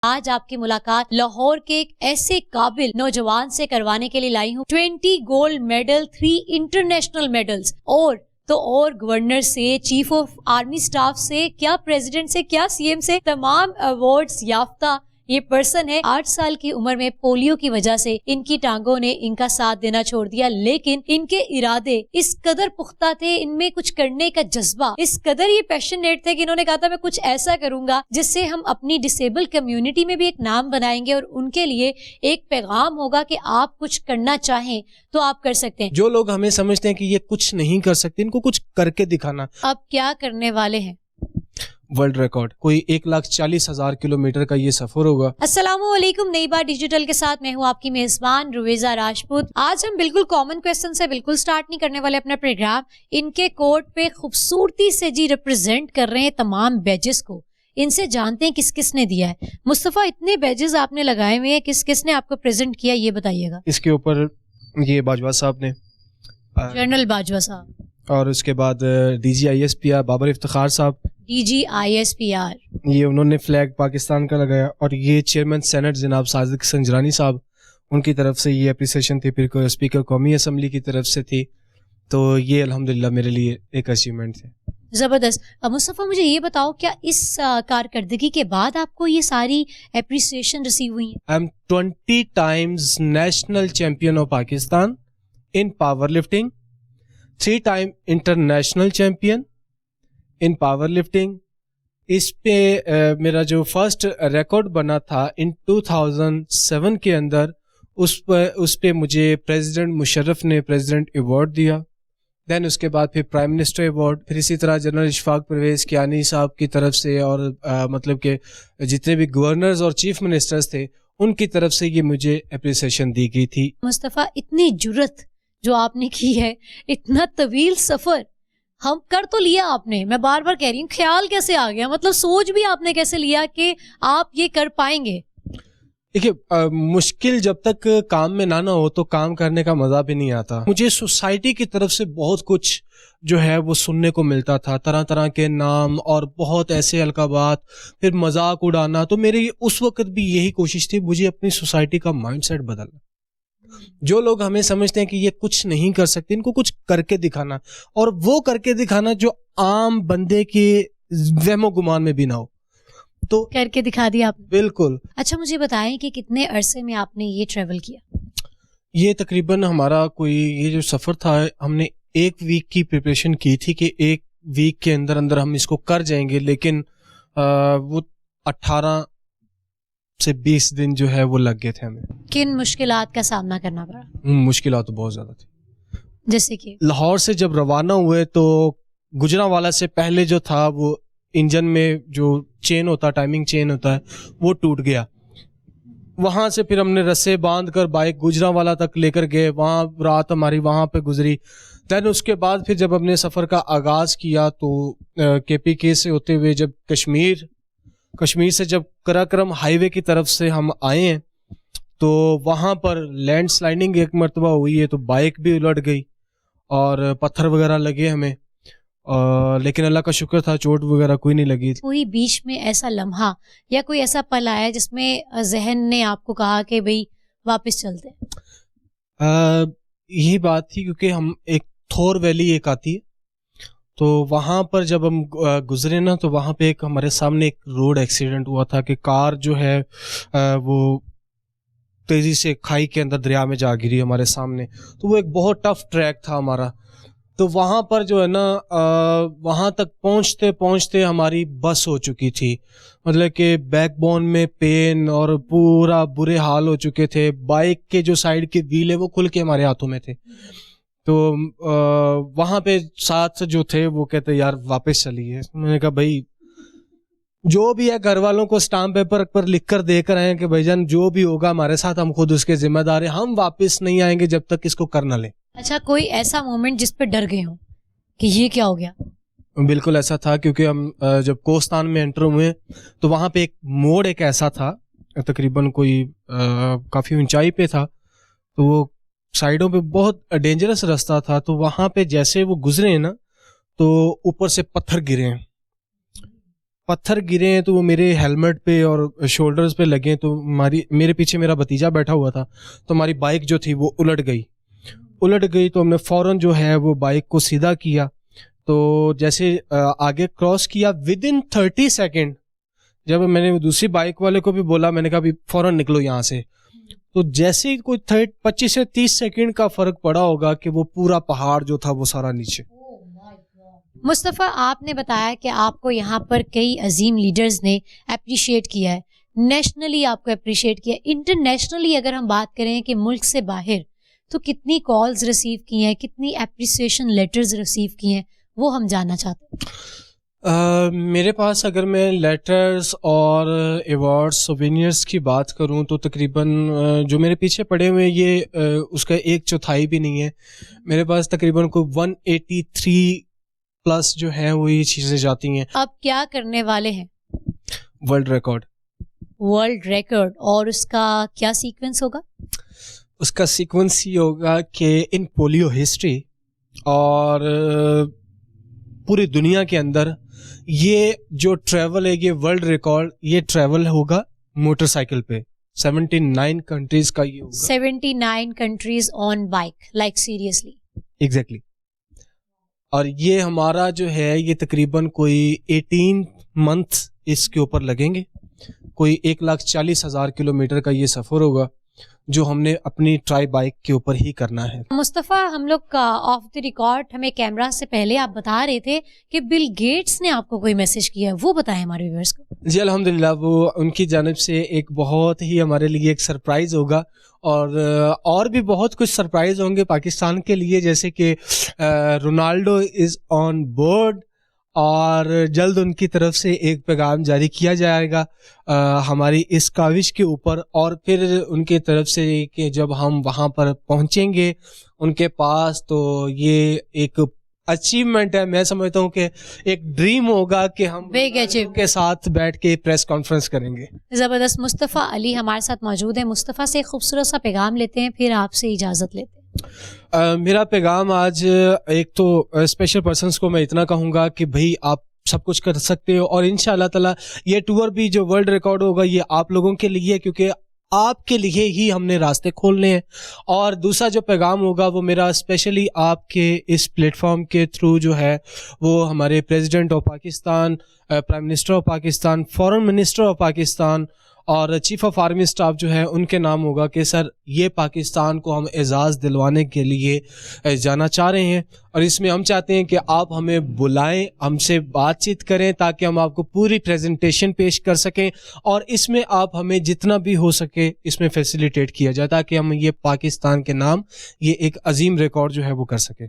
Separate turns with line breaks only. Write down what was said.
آج آپ کی ملاقات لاہور کے ایک ایسے قابل نوجوان سے کروانے کے لیے لائی ہوں. 20 گولڈ میڈل، 3 انٹرنیشنل میڈلز، اور گورنر سے، چیف آف آرمی سٹاف سے، کیا پریزیڈنٹ سے، کیا سی ایم سے، تمام ایوارڈز یافتہ یہ پرسن ہے. 8 سال کی عمر میں پولیو کی وجہ سے ان کی ٹانگوں نے ان کا ساتھ دینا چھوڑ دیا، لیکن ان کے ارادے اس قدر پختہ تھے، ان میں کچھ کرنے کا جذبہ اس قدر یہ پیشنیٹ تھے کہ انہوں نے کہا تھا میں کچھ ایسا کروں گا جس سے ہم اپنی ڈسیبل کمیونٹی میں بھی ایک نام بنائیں گے اور ان کے لیے ایک پیغام ہوگا کہ آپ کچھ کرنا چاہیں تو آپ کر سکتے ہیں.
جو لوگ ہمیں سمجھتے ہیں کہ یہ کچھ نہیں کر سکتے، ان کو کچھ کر کے دکھانا.
آپ کیا کرنے والے ہیں؟
ورلڈ ریکارڈ، کوئی 1,40,000 کلومیٹر کا یہ سفر ہوگا.
السلام علیکم، نئی بات ڈیجیٹل کے ساتھ میں ہوں آپ کی میزبان رویزہ راجپوت. آج ہم بالکل کامن کویسچن سے بالکل سٹارٹ نہیں کرنے والے اپنا پروگرام. ان کے کوٹ پہ خوبصورتی سے ریپرزینٹ کر رہے ہیں تمام بیجز کو. ان سے جانتے ہیں کس کس نے دیا ہے. مصطفیٰ، اتنے بیجز آپ نے لگائے ہوئے ہیں، کس کس نے آپ کو پریزنٹ کیا یہ بتائیے گا.
اس کے اوپر یہ باجوہ صاحب نے،
جنرل باجوہ صاحب،
اور اس کے بعد D G I S P R Babar Iftikhar صاحب،
DGISPR،
یہ انہوں نے فلیگ پاکستان کا لگایا. اور یہ چیئرمین سینٹ جناب صادق سنجرانی صاحب، ان کی طرف سے یہ اپریسیشن تھی. پھر اسپیکر قومی اسمبلی کی طرف سے تھی. تو یہ الحمدللہ میرے لیے ایک اچیومنٹ تھے.
زبردست. مصطفیٰ، مجھے یہ بتاؤ، کیا اس کارکردگی کے بعد آپ کو یہ ساری اپریسیشن ریسیو ہوئی ہیں؟
I am 20 times national champion of Pakistan in power lifting, 3 time international champion in power lifting. اس پہ میرا جو فرسٹ ریکارڈ بنا تھا ان 2007 کے اندر، اس پہ مجھے پریزیڈنٹ مشرف نے پریزیڈنٹ ایوارڈ دیا. دین اس کے بعد پھر پرائم منسٹر ایوارڈ، پھر اسی طرح جنرل اشفاق پرویز کیانی صاحب کی طرف سے، اور مطلب کہ جتنے بھی گورنرز اور چیف منسٹرز تھے ان کی طرف سے یہ مجھے اپریسیشن دی گئی تھی.
مصطفیٰ، اتنی جرت جو آپ نے کی ہے، اتنا طویل سفر ہم کر تو لیا آپ نے. میں بار بار کہہ رہی ہوں، خیال کیسے آ گیا؟ مطلب سوچ بھی آپ نے کیسے لیا کہ آپ یہ کر پائیں گے؟
دیکھیے، مشکل جب تک کام میں نہ ہو تو کام کرنے کا مزہ بھی نہیں آتا. مجھے سوسائٹی کی طرف سے بہت کچھ جو ہے وہ سننے کو ملتا تھا، طرح طرح کے نام اور بہت ایسے القابات، پھر مذاق اڑانا. تو میری اس وقت بھی یہی کوشش تھی، مجھے اپنی سوسائٹی کا مائنڈ سیٹ بدلنا. جو لوگ ہمیں سمجھتے ہیں کہ یہ کچھ نہیں کر سکتے، ان کو کچھ کر کے دکھانا، اور وہ کر کے دکھانا جو عام بندے کے وہم و گمان میں بھی نہ ہو. تو
کر کے دکھا دیا آپ نے.
بالکل.
اچھا، مجھے بتائیں کہ کتنے عرصے میں آپ نے یہ ٹریول کیا؟
یہ تقریباً ہمارا یہ جو سفر تھا، ہم نے 1 ویک کی پریپریشن کی تھی کہ 1 ویک کے اندر ہم اس کو کر جائیں گے، لیکن وہ 18 سے 20 دن جو ہے وہ لگ گئے تھے ہمیں.
کن مشکلات کا سامنا کرنا پڑا؟
مشکلات تو بہت زیادہ تھی.
جیسے کہ
لاہور سے جب روانہ ہوئے تو گجرانوالہ سے پہلے جو تھا وہ انجن میں جو چین ہوتا، ٹائمنگ چین ہوتا ہے، وہ ٹوٹ گیا. وہاں سے پھر ہم نے رسے باندھ کر بائک گجرانوالہ تک لے کر گئے، وہاں رات ہماری وہاں پہ گزری. دین اس کے بعد پھر جب ہم نے سفر کا آغاز کیا تو KPK سے ہوتے ہوئے جب کشمیر سے جب کراکرم ہائی وے کی طرف سے ہم آئے ہیں تو وہاں پر لینڈ سلائڈنگ ایک مرتبہ ہوئی ہے، تو بائک بھی الٹ گئی اور پتھر وغیرہ لگے ہمیں، لیکن اللہ کا شکر تھا چوٹ وغیرہ کوئی نہیں لگی.
کوئی بیچ میں ایسا لمحہ یا کوئی ایسا پل آیا جس میں ذہن نے آپ کو کہا کہ بھئی واپس چلتے ہیں؟
یہی بات تھی، کیونکہ ہم ایک تھور ویلی ایک آتی ہے، تو وہاں پر جب ہم گزرے نا تو وہاں پہ ہمارے سامنے ایک روڈ ایکسیڈنٹ ہوا تھا کہ کار جو ہے وہ تیزی سے کھائی کے اندر دریا میں جا گری ہمارے سامنے. تو وہ ایک بہت ٹف ٹریک تھا ہمارا. تو وہاں پر جو ہے نا وہاں تک پہنچتے پہنچتے ہماری بس ہو چکی تھی، مطلب کہ بیک بون میں پین اور پورا برے حال ہو چکے تھے. بائک کے جو سائڈ کے ویل ہے وہ کھل کے ہمارے ہاتھوں میں تھے. تو وہاں پہ ساتھ جو تھے وہ کہتے یار واپس چلیے. میں نے کہا بھائی جو بھی ہے گھر والوں کو اسٹامپ پیپر پر لکھ کر دے کر آئے کہ بھائی جان جو بھی ہوگا ہمارے ساتھ ہم خود اس کے ذمہ دار ہیں، ہم واپس نہیں آئیں گے جب تک اس کو کر نہ لیں.
اچھا، کوئی ایسا مومنٹ جس پہ ڈر گئے ہوں کہ یہ کیا ہو گیا؟
بالکل ایسا تھا، کیونکہ ہم جب کوستان میں انٹر ہوئے تو وہاں پہ ایک موڑ ایک ایسا تھا، تقریباً کوئی کافی اونچائی پہ تھا، تو وہ سائڈوں پہ بہت ڈینجرس راستہ تھا. تو وہاں پہ جیسے وہ گزرے ہیں نا تو اوپر سے پتھر گرے ہیں پتھر گرے ہیں تو وہ میرے ہیلمٹ پہ اور شولڈرز پہ لگے, تو میرے پیچھے میرا بھتیجا بیٹھا ہوا تھا, تو ہماری بائک جو تھی وہ الٹ گئی تو ہم نے فوراً جو ہے وہ بائک کو سیدھا کیا. تو جیسے آگے کراس کیا, ود ان 30 سیکنڈ جب میں نے دوسری بائک والے کو بھی بولا, میں نے کہا ابھی فوراً نکلو یہاں سے, تو جیسے ہی کوئی 25 سے 30 سیکنڈ کا فرق پڑا ہوگا کہ وہ پورا پہاڑ جو تھا وہ سارا نیچے.
مصطفیٰ, آپ نے بتایا کہ آپ کو یہاں پر کئی عظیم لیڈرز نے اپریشیٹ کیا ہے, نیشنلی آپ کو اپریشیٹ کیا, انٹرنیشنلی اگر ہم بات کریں کہ ملک سے باہر, تو کتنی کالز ریسیو کی ہیں, کتنی اپریسیشن لیٹرز ریسیو کی ہیں, وہ ہم جاننا چاہتے ہیں.
میرے پاس اگر میں لیٹرز اور ایوارڈ سووینئرز کی بات کروں تو تقریباً جو میرے پیچھے پڑے ہوئے یہ اس کا 1/4 بھی نہیں ہے. میرے پاس تقریباً کوئی 183 پلس جو ہیں وہ یہ چیزیں جاتی ہیں.
اب کیا کرنے والے ہیں؟
World record.
اور اس کا کیا سیکوینس ہوگا؟
اس کا سیکوینس یہ ہوگا کہ ان پولیو ہسٹری اور پوری دنیا کے اندر یہ جو ٹریول ہے, یہ ورلڈ ریکارڈ, یہ ٹریول ہوگا موٹر سائیکل پہ. 79 کنٹریز کا یہ ہوگا.
79 countries on bike, like seriously.
Exactly. اور یہ ہمارا جو ہے یہ تقریباً کوئی 18 منتھ اس کے اوپر لگیں گے. کوئی 1,40,000 کلومیٹر کا یہ سفر ہوگا جو ہم نے اپنی ٹرائی بائک کے اوپر ہی کرنا ہے.
مصطفیٰ, ہم لوگ کا آف دی ریکارڈ ہمیں کیمرہ سے پہلے آپ بتا رہے تھے کہ بل گیٹس نے آپ کو کوئی میسج کیا ہے, وہ بتائیں ہمارے ویورز کو.
جی الحمدللہ, وہ ان کی جانب سے ایک بہت ہی ہمارے لیے ایک سرپرائز ہوگا, اور بھی بہت کچھ سرپرائز ہوں گے پاکستان کے لیے, جیسے کہ رونالڈو از آن بورڈ, اور جلد ان کی طرف سے ایک پیغام جاری کیا جائے گا ہماری اس کاوش کے اوپر. اور پھر ان کی طرف سے کہ جب ہم وہاں پر پہنچیں گے ان کے پاس, تو یہ ایک اچیومنٹ ہے, میں سمجھتا ہوں کہ ایک ڈریم ہوگا کہ ہم کے ساتھ بیٹھ کے پریس کانفرنس کریں گے.
زبردست. مصطفیٰ علی ہمارے ساتھ موجود ہیں. مصطفیٰ سے ایک خوبصورت سا پیغام لیتے ہیں, پھر آپ سے اجازت لیتے ہیں.
میرا پیغام آج ایک تو اسپیشل پرسنس کو میں اتنا کہوں گا کہ بھائی آپ سب کچھ کر سکتے ہو, اور انشاءاللہ تعالی یہ ٹور بھی جو ورلڈ ریکارڈ ہوگا یہ آپ لوگوں کے لیے, کیونکہ آپ کے لیے ہی ہم نے راستے کھولنے ہیں. اور دوسرا جو پیغام ہوگا وہ میرا اسپیشلی آپ کے اس پلیٹ فارم کے تھرو جو ہے وہ ہمارے president of Pakistan, prime minister of Pakistan, foreign minister of Pakistan اور چیف آف آرمی اسٹاف جو ہے ان کے نام ہوگا کہ سر یہ پاکستان کو ہم اعزاز دلوانے کے لیے جانا چاہ رہے ہیں, اور اس میں ہم چاہتے ہیں کہ آپ ہمیں بلائیں, ہم سے بات چیت کریں تاکہ ہم آپ کو پوری پریزنٹیشن پیش کر سکیں, اور اس میں آپ ہمیں جتنا بھی ہو سکے اس میں فیسیلیٹیٹ کیا جائے تاکہ ہم یہ پاکستان کے نام یہ ایک عظیم ریکارڈ جو ہے وہ کر سکیں.